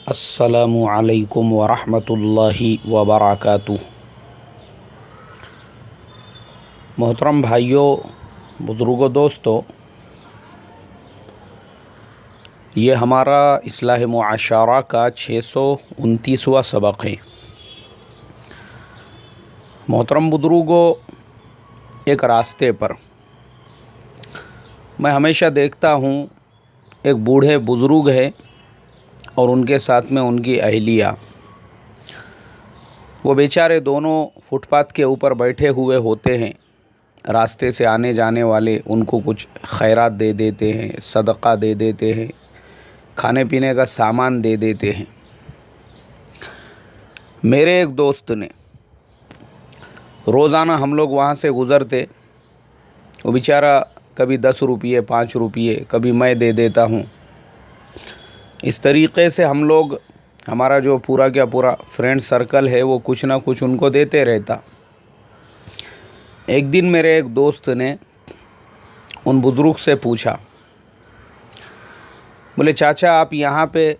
अस्सलामु अलैकुम वरहमतुल्लाहि वबरकातुह। मोहतरम भाइयों, बुज़ुर्गों, दोस्तों, ये हमारा इस्लाह मुआशरा का 629वां सबक है। मोहतरम बुज़ुर्गों, एक रास्ते पर मैं हमेशा देखता हूँ, एक बूढ़े बुज़ुर्ग है और उनके साथ में उनकी अहलिया। वो बेचारे दोनों फुटपाथ के ऊपर बैठे हुए होते हैं। रास्ते से आने जाने वाले उनको कुछ खैरात दे देते हैं, सदका दे देते हैं, खाने पीने का सामान दे देते हैं। मेरे एक दोस्त ने, रोज़ाना हम लोग वहाँ से गुज़रते, वो बेचारा कभी 10 रुपये 5 रुपये, कभी मैं दे देता हूँ। इस तरीक़े से हम लोग, हमारा जो पूरा क्या पूरा फ्रेंड सर्कल है, वो कुछ ना कुछ उनको देते रहता। एक दिन मेरे एक दोस्त ने उन बुज़ुर्ग से पूछा, बोले चाचा, आप यहाँ पे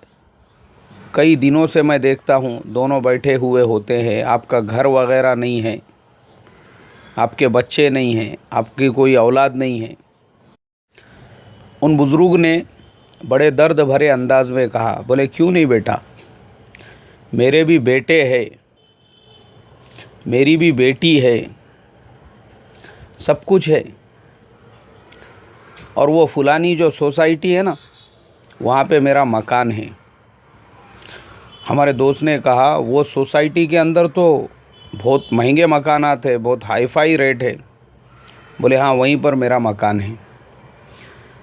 कई दिनों से मैं देखता हूँ दोनों बैठे हुए होते हैं, आपका घर वगैरह नहीं है, आपके बच्चे नहीं हैं, आपकी कोई औलाद नहीं है। उन बुज़ुर्ग ने बड़े दर्द भरे अंदाज में कहा, बोले क्यों नहीं बेटा, मेरे भी बेटे हैं, मेरी भी बेटी है, सब कुछ है। और वो फुलानी जो सोसाइटी है ना, वहाँ पे मेरा मकान है। हमारे दोस्त ने कहा, वो सोसाइटी के अंदर तो बहुत महंगे मकानात है, बहुत हाई फाई रेट है। बोले हाँ, वहीं पर मेरा मकान है।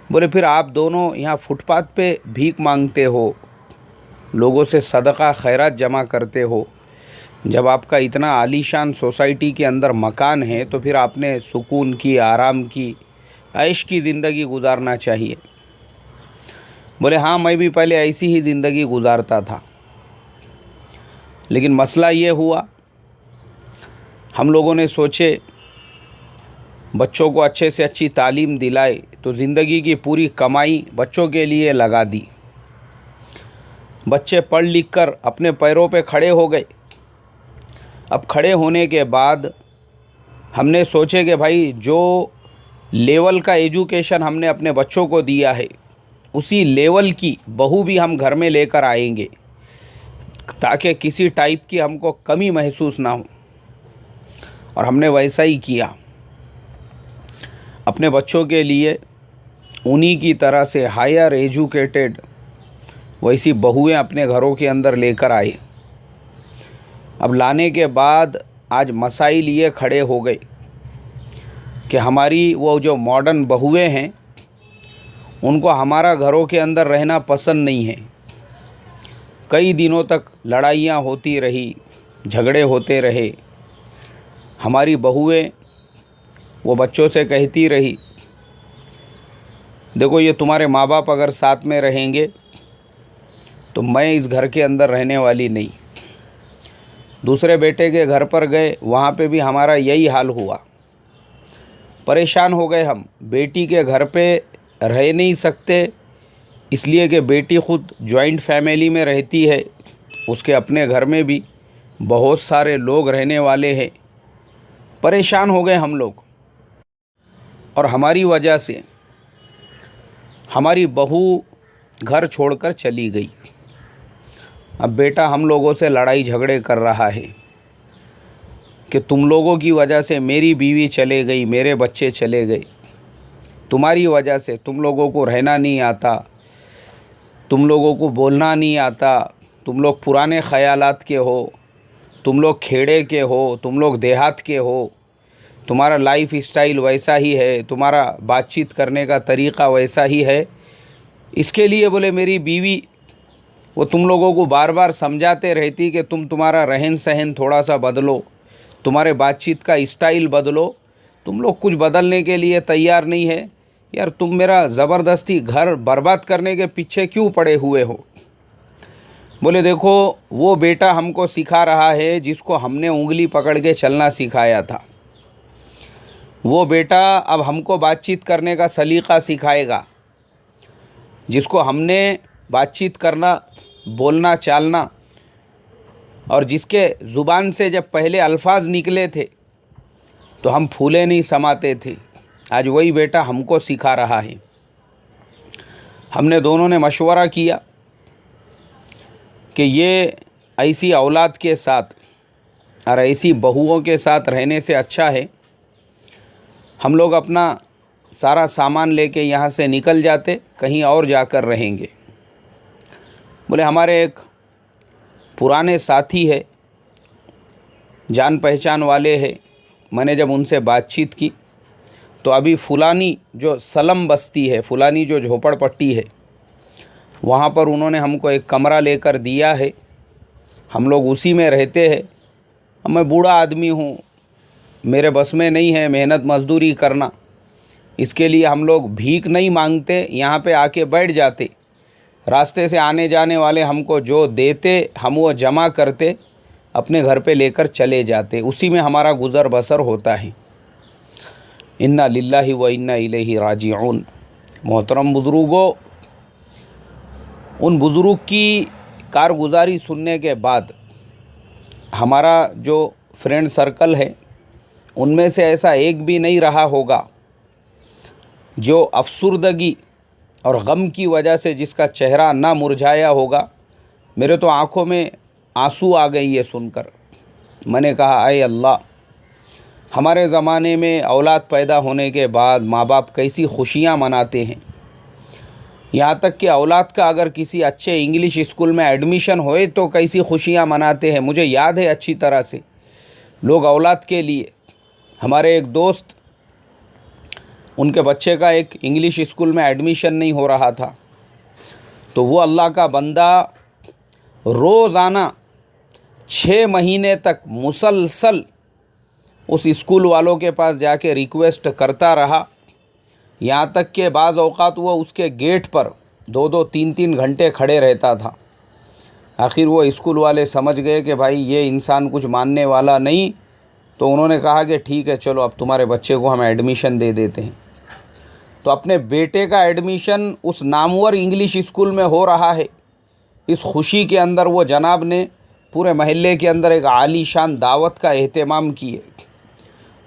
बोले फिर आप दोनों यहाँ फुटपाथ पे भीख मांगते हो, लोगों से सदका खैरात जमा करते हो। जब आपका इतना आलीशान सोसाइटी के अंदर मकान है तो फिर आपने सुकून की, आराम की, ऐश की ज़िंदगी गुजारना चाहिए। बोले हाँ, मैं भी पहले ऐसी ही ज़िंदगी गुजारता था, लेकिन मसला ये हुआ, हम लोगों ने सोचे बच्चों को अच्छे से अच्छी तालीम दिलाए, तो ज़िंदगी की पूरी कमाई बच्चों के लिए लगा दी। बच्चे पढ़ लिख कर अपने पैरों पे खड़े हो गए। अब खड़े होने के बाद हमने सोचे कि भाई, जो लेवल का एजुकेशन हमने अपने बच्चों को दिया है, उसी लेवल की बहू भी हम घर में लेकर आएंगे, ताकि किसी टाइप की हमको कमी महसूस ना हो। और हमने वैसा ही किया। अपने बच्चों के लिए उन्हीं की तरह से हायर एजुकेटेड वैसी बहुएं अपने घरों के अंदर लेकर आए। अब लाने के बाद आज मसाइल ये खड़े हो गए कि हमारी वो जो मॉडर्न बहुएं हैं, उनको हमारा घरों के अंदर रहना पसंद नहीं है। कई दिनों तक लड़ाइयाँ होती रही, झगड़े होते रहे। हमारी बहुएं वो बच्चों से कहती रही, देखो ये तुम्हारे माँ बाप अगर साथ में रहेंगे तो मैं इस घर के अंदर रहने वाली नहीं। दूसरे बेटे के घर पर गए, वहाँ पे भी हमारा यही हाल हुआ। परेशान हो गए हम, बेटी के घर पे रह नहीं सकते, इसलिए कि बेटी ख़ुद जॉइंट फैमिली में रहती है, उसके अपने घर में भी बहुत सारे लोग रहने वाले हैं। परेशान हो गए हम लोग, और हमारी वजह से हमारी बहू घर छोड़कर चली गई। अब बेटा हम लोगों से लड़ाई झगड़े कर रहा है कि तुम लोगों की वजह से मेरी बीवी चले गई, मेरे बच्चे चले गए, तुम्हारी वजह से, तुम लोगों को रहना नहीं आता, तुम लोगों को बोलना नहीं आता, तुम लोग पुराने ख़यालात के हो, तुम लोग खेड़े के हो, तुम लोग देहात के हो, तुम्हारा लाइफ स्टाइल वैसा ही है, तुम्हारा बातचीत करने का तरीक़ा वैसा ही है। इसके लिए बोले मेरी बीवी वो तुम लोगों को बार बार समझाते रहती कि तुम्हारा रहन सहन थोड़ा सा बदलो, तुम्हारे बातचीत का स्टाइल बदलो। तुम लोग कुछ बदलने के लिए तैयार नहीं है यार, तुम मेरा ज़बरदस्ती घर बर्बाद करने के पीछे क्यों पड़े हुए हो। बोले देखो, वो बेटा हमको सिखा रहा है जिसको हमने उंगली पकड़ के चलना सिखाया था, वो बेटा अब हमको बातचीत करने का सलीक़ा सिखाएगा। जिसको हमने बातचीत करना बोलना चालना, और जिसके ज़ुबान से जब पहले अल्फाज निकले थे तो हम फूले नहीं समाते थे, आज वही बेटा हमको सिखा रहा है। हमने दोनों ने मशवरा किया कि ये ऐसी औलाद के साथ और ऐसी बहुओं के साथ रहने से अच्छा है हम लोग अपना सारा सामान लेके यहाँ से निकल जाते, कहीं और जाकर रहेंगे। बोले हमारे एक पुराने साथी है, जान पहचान वाले हैं, मैंने जब उनसे बातचीत की तो अभी फुलानी जो सलम बस्ती है, फुलानी जो झोपड़पट्टी है, वहाँ पर उन्होंने हमको एक कमरा लेकर दिया है, हम लोग उसी में रहते हैं। मैं बूढ़ा आदमी हूँ, मेरे बस में नहीं है मेहनत मजदूरी करना, इसके लिए हम लोग भीख नहीं मांगते, यहाँ पे आके बैठ जाते, रास्ते से आने जाने वाले हमको जो देते हम वो जमा करते, अपने घर पे लेकर चले जाते, उसी में हमारा गुज़र बसर होता है। इन्ना लिल्लाहि व इन्ना इलैहि राजिऊन। मोहतरम बुज़ुर्गों, उन बुज़ुर्ग की कारगुजारी सुनने के बाद हमारा जो फ्रेंड सर्कल है उनमें से ऐसा एक भी नहीं रहा होगा जो अफसुर्दगी और गम की वजह से जिसका चेहरा ना मुरझाया होगा। मेरे तो आँखों में आंसू आ गई ये सुनकर। मैंने कहा आए अल्लाह, हमारे ज़माने में औलाद पैदा होने के बाद माँ बाप कैसी खुशियाँ मनाते हैं, यहाँ तक कि औलाद का अगर किसी अच्छे इंग्लिश स्कूल में एडमिशन होए तो कैसी खुशियाँ मनाते हैं। मुझे याद है अच्छी तरह से, लोग औलाद के लिए, हमारे एक दोस्त, उनके बच्चे का एक इंग्लिश स्कूल में एडमिशन नहीं हो रहा था, तो वो अल्लाह का बंदा रोज़ाना 6 महीने तक मुसलसल उस स्कूल वालों के पास जाके रिक्वेस्ट करता रहा, यहाँ तक कि बाज़ औक़ात वो उसके गेट पर 2-2 3-3 घंटे खड़े रहता था। आखिर वो स्कूल वाले समझ गए कि भाई ये इंसान कुछ मानने वाला नहीं, तो उन्होंने कहा कि ठीक है चलो अब तुम्हारे बच्चे को हम एडमिशन दे देते हैं। तो अपने बेटे का एडमिशन उस नामवर इंग्लिश स्कूल में हो रहा है, इस खुशी के अंदर वो जनाब ने पूरे महल्ले के अंदर एक आलीशान दावत का एहतमाम किए।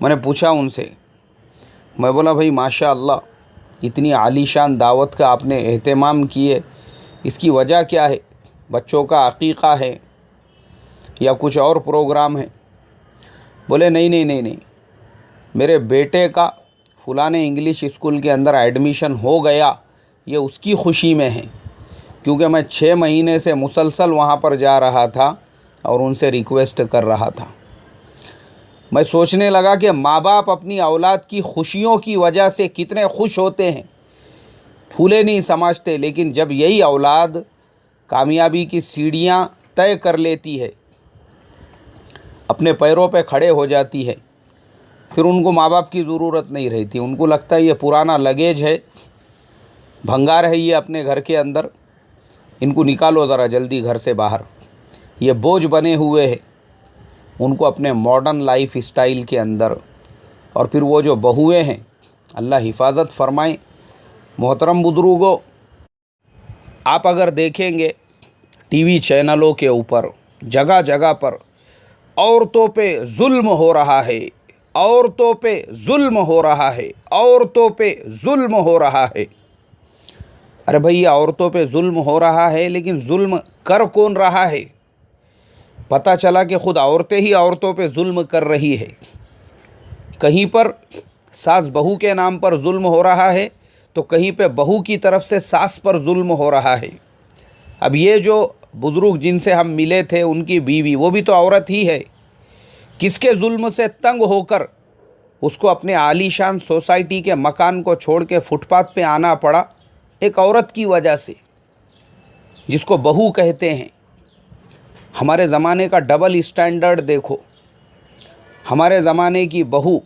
मैंने पूछा उनसे, मैं बोला भाई माशा अल्लाह, इतनी आलीशान दावत का आपने एहतमाम किए, इसकी वजह क्या है? बच्चों का अकीक़ा है या कुछ और प्रोग्राम है? बोले नहीं नहीं नहीं नहीं, मेरे बेटे का फलाने इंग्लिश स्कूल के अंदर एडमिशन हो गया, ये उसकी खुशी में है, क्योंकि मैं 6 महीने से मुसलसल वहाँ पर जा रहा था और उनसे रिक्वेस्ट कर रहा था। मैं सोचने लगा कि माँ बाप अपनी औलाद की खुशियों की वजह से कितने खुश होते हैं, फूले नहीं समझते, लेकिन जब यही औलाद कामयाबी की सीढ़ियाँ तय कर लेती है, अपने पैरों पे खड़े हो जाती है, फिर उनको माँ बाप की ज़रूरत नहीं रहती। उनको लगता है ये पुराना लगेज है, भंगार है ये अपने घर के अंदर, इनको निकालो ज़रा जल्दी घर से बाहर, ये बोझ बने हुए हैं उनको अपने मॉडर्न लाइफ स्टाइल के अंदर। और फिर वो जो बहुएँ हैं, अल्लाह हिफाजत फरमाए। मोहतरम बुजुर्गों, आप अगर देखेंगे टीवी चैनलों के ऊपर जगह जगह पर औरतों पे जुल्म हो रहा है, औरतों पे जुल्म हो रहा है, औरतों पे जुल्म हो रहा है। अरे भैया, औरतों पे जुल्म हो रहा है, लेकिन जुल्म कर कौन रहा है? पता चला कि खुद औरतें ही औरतों पे जुल्म कर रही है। कहीं पर सास बहू के नाम पर जुल्म हो रहा है, तो कहीं पे बहू की तरफ से सास पर जुल्म हो रहा है। अब ये जो बुज़ुर्ग जिनसे हम मिले थे, उनकी बीवी, वो भी तो औरत ही है। किसके जुल्म से तंग होकर उसको अपने आलीशान सोसाइटी के मकान को छोड़ के फुटपाथ पे आना पड़ा? एक औरत की वजह से, जिसको बहू कहते हैं। हमारे ज़माने का डबल स्टैंडर्ड देखो। हमारे ज़माने की बहू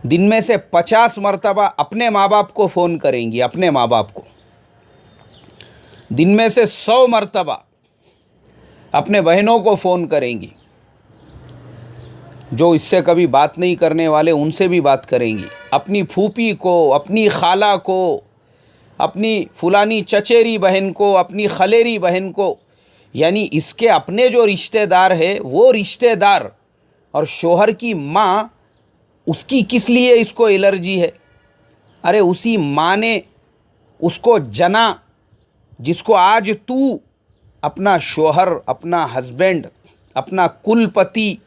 दिन में से 50 मरतबा अपने माँ बाप को फ़ोन करेंगी, अपने माँ बाप को। दिन में से 100 मरतबा अपने बहनों को फ़ोन करेंगी। जो इससे कभी बात नहीं करने वाले, उनसे भी बात करेंगी। अपनी फूफी को, अपनी खाला को, अपनी फुलानी चचेरी बहन को, अपनी खलेरी बहन को, यानी इसके अपने जो रिश्तेदार है वो रिश्तेदार, और शोहर की माँ, उसकी किस लिए इसको एलर्जी है? अरे उसी माँ ने उसको जना जिसको आज तू अपना शोहर, अपना हस्बैंड, अपना कुलपति,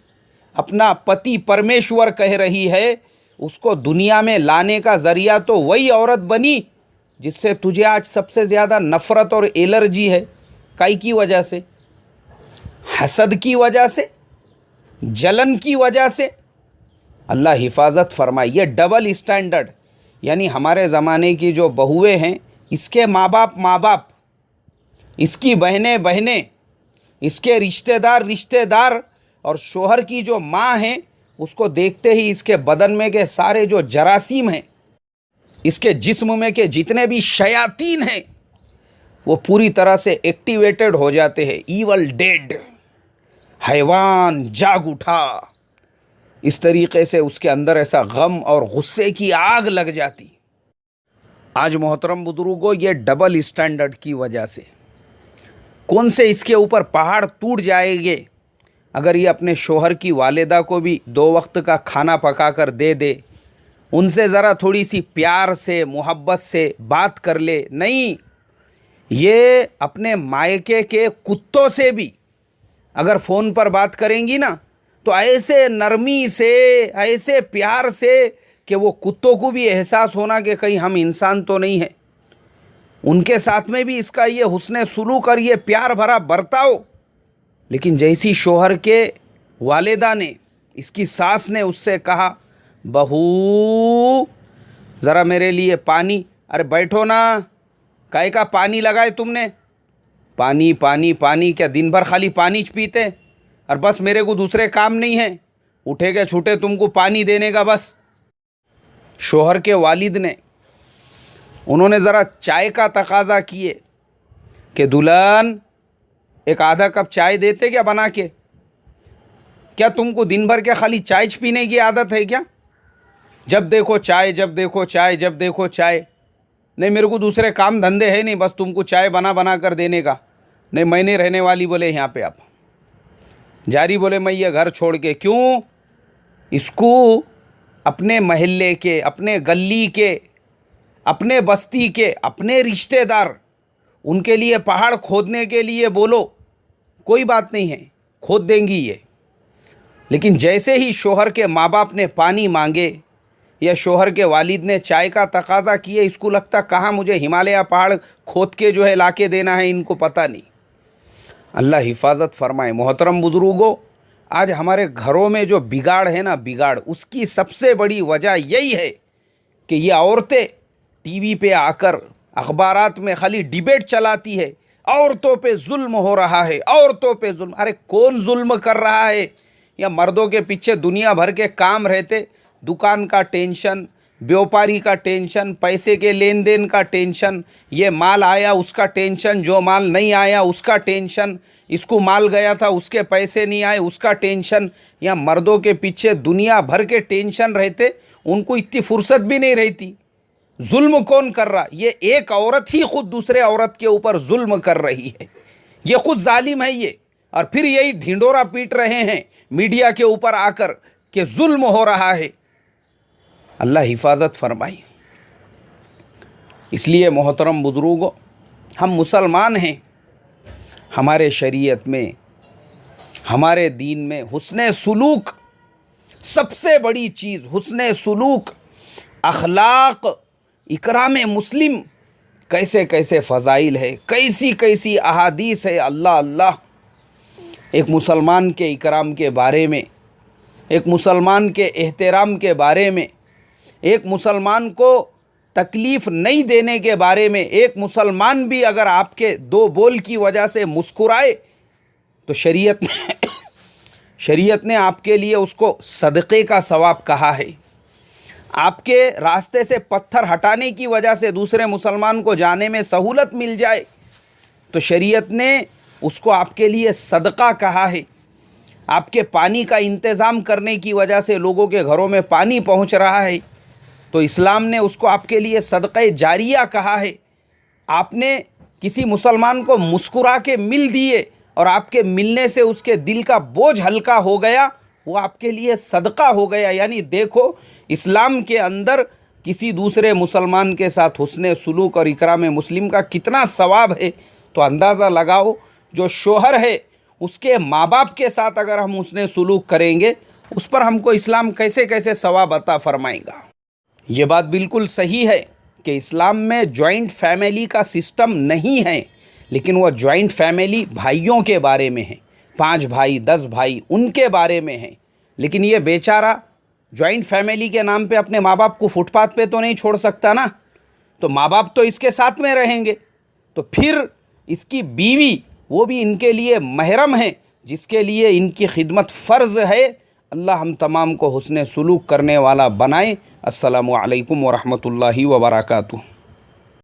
अपना पति परमेश्वर कह रही है, उसको दुनिया में लाने का ज़रिया तो वही औरत बनी जिससे तुझे आज सबसे ज़्यादा नफ़रत और एलर्जी है। काई की वजह से? हसद की वजह से, जलन की वजह से। अल्लाह हिफाजत फरमाए। ये डबल स्टैंडर्ड, यानी हमारे ज़माने की जो बहुएं हैं, इसके माँ बाप, इसकी बहनें, इसके रिश्तेदार, और शोहर की जो माँ है, उसको देखते ही इसके बदन में के सारे जो जरासीम हैं, इसके जिस्म में के जितने भी शयातीन हैं, वो पूरी तरह से एक्टिवेटेड हो जाते हैं। ईवल डेड, हैवान जाग उठा, इस तरीक़े से उसके अंदर ऐसा गम और गुस्से की आग लग जाती। आज मोहतरम बुजुर्गों, ये डबल स्टैंडर्ड की वजह से कौन से इसके ऊपर पहाड़ टूट जाएंगे अगर ये अपने शोहर की वालिदा को भी 2 वक्त का खाना पका कर दे दे, उनसे ज़रा थोड़ी सी प्यार से, मोहब्बत से बात कर ले। नहीं, ये अपने मायके के कुत्तों से भी अगर फ़ोन पर बात करेंगी ना, तो ऐसे नरमी से, ऐसे प्यार से कि वो कुत्तों को भी एहसास होना कि कहीं हम इंसान तो नहीं हैं। उनके साथ में भी इसका ये हुस्न सुलूक और ये प्यार भरा बर्ताव। लेकिन जैसी शोहर के वालिदा ने, इसकी सास ने उससे कहा, बहू ज़रा मेरे लिए पानी। अरे बैठो ना, काहे का पानी लगाए तुमने? पानी पानी पानी, क्या दिन भर खाली पानी पीते? और बस मेरे को दूसरे काम नहीं है, उठे के छूटे तुमको पानी देने का बस। शोहर के वालिद ने, उन्होंने ज़रा चाय का तकाज़ा किए कि दुल्हन एक आधा कप चाय देते क्या बना के? क्या तुमको दिन भर के खाली चाय पीने की आदत है क्या? जब देखो चाय, जब देखो चाय, जब देखो चाय। नहीं, मेरे को दूसरे काम धंधे है नहीं, बस तुमको चाय बना कर देने का। नहीं, मैं नहीं रहने वाली बोले यहाँ पे। आप जारी बोले, मैं ये घर छोड़ के। क्यों? इसको अपने महल्ले के, अपने गली के, अपने बस्ती के, अपने रिश्तेदार, उनके लिए पहाड़ खोदने के लिए बोलो, कोई बात नहीं है, खोद देंगी ये। लेकिन जैसे ही शोहर के माँ बाप ने पानी मांगे या शोहर के वालिद ने चाय का तकाज़ा किए, इसको लगता कहाँ मुझे हिमालय पहाड़ खोद के जो है लाके देना है, इनको पता नहीं। अल्लाह हिफाजत फरमाए। मोहतरम बुजुर्गों, आज हमारे घरों में जो बिगाड़ है ना, बिगाड़, उसकी सबसे बड़ी वजह यही है कि ये औरतें टीवी पे आकर अखबारात में खाली डिबेट चलाती है, औरतों पे जुल्म हो रहा है, औरतों पे जुल्म। अरे कौन जुल्म कर रहा है? या मर्दों के पीछे दुनिया भर के काम रहते, दुकान का टेंशन, व्यापारी का टेंशन, पैसे के लेन देन का टेंशन, ये माल आया उसका टेंशन, जो माल नहीं आया उसका टेंशन, इसको माल गया था उसके पैसे नहीं आए उसका टेंशन। या मर्दों के पीछे दुनिया भर के टेंशन रहते, उनको इतनी फुर्सत भी नहीं रहती। जुल्म कौन कर रहा? ये एक औरत ही खुद दूसरे औरत के ऊपर जुल्म कर रही है, ये खुद जालिम है ये। और फिर यही ढिंडोरा पीट रहे हैं मीडिया के ऊपर आकर कि जुल्म हो रहा है। अल्लाह हिफाजत फरमाई। इसलिए मोहतरम बुजुर्गों, हम मुसलमान हैं, हमारे शरीयत में, हमारे दीन में हुस्न सुलूक सबसे बड़ी चीज़, हुस्न सुलूक, अखलाक, इकराम मुस्लिम, कैसे कैसे फ़ज़ाइल है, कैसी कैसी अहादीस है। अल्लाह अल्लाह। एक मुसलमान के इकराम के बारे में, एक मुसलमान के एहतराम के बारे में, एक मुसलमान को तकलीफ़ नहीं देने के बारे में, एक मुसलमान भी अगर आपके 2 बोल की वजह से मुस्कुराए तो शरीयत ने आपके लिए उसको सदक़े का सवाब कहा है। आपके रास्ते से पत्थर हटाने की वजह से दूसरे मुसलमान को जाने में सहूलत मिल जाए तो शरीयत ने उसको आपके लिए सदका कहा है। आपके पानी का इंतज़ाम करने की वजह से लोगों के घरों में पानी पहुंच रहा है तो इस्लाम ने उसको आपके लिए सदक़े जारिया कहा है आपने किसी मुसलमान को मुस्कुरा के मिल दिए और आपके मिलने से उसके दिल का बोझ हल्का हो गया, वो आपके लिए सदका हो गया। यानी देखो, इस्लाम के अंदर किसी दूसरे मुसलमान के साथ हुस्ने सुलूक और इकराम मुस्लिम का कितना सवाब है। तो अंदाज़ा लगाओ, जो शोहर है उसके माँ बाप के साथ अगर हम हुस्ने सुलूक करेंगे, उस पर हमको इस्लाम कैसे कैसे सवाब अता फरमाएगा। ये बात बिल्कुल सही है कि इस्लाम में जॉइंट फैमिली का सिस्टम नहीं है, लेकिन वह जॉइंट फैमिली भाइयों के बारे में है, 5 भाई 10 भाई उनके बारे में है। लेकिन ये बेचारा जॉइंट फैमिली के नाम पे अपने माँ बाप को फुटपाथ पे तो नहीं छोड़ सकता ना, तो माँ बाप तो इसके साथ में रहेंगे। तो फिर इसकी बीवी, वो भी इनके लिए महरम है, जिसके लिए इनकी खिदमत फ़र्ज़ है। अल्लाह हम तमाम को हुस्ने सुलूक करने वाला बनाए। अस्सलामु अलैकुम व रहमतुल्लाहि व बरकातुहू।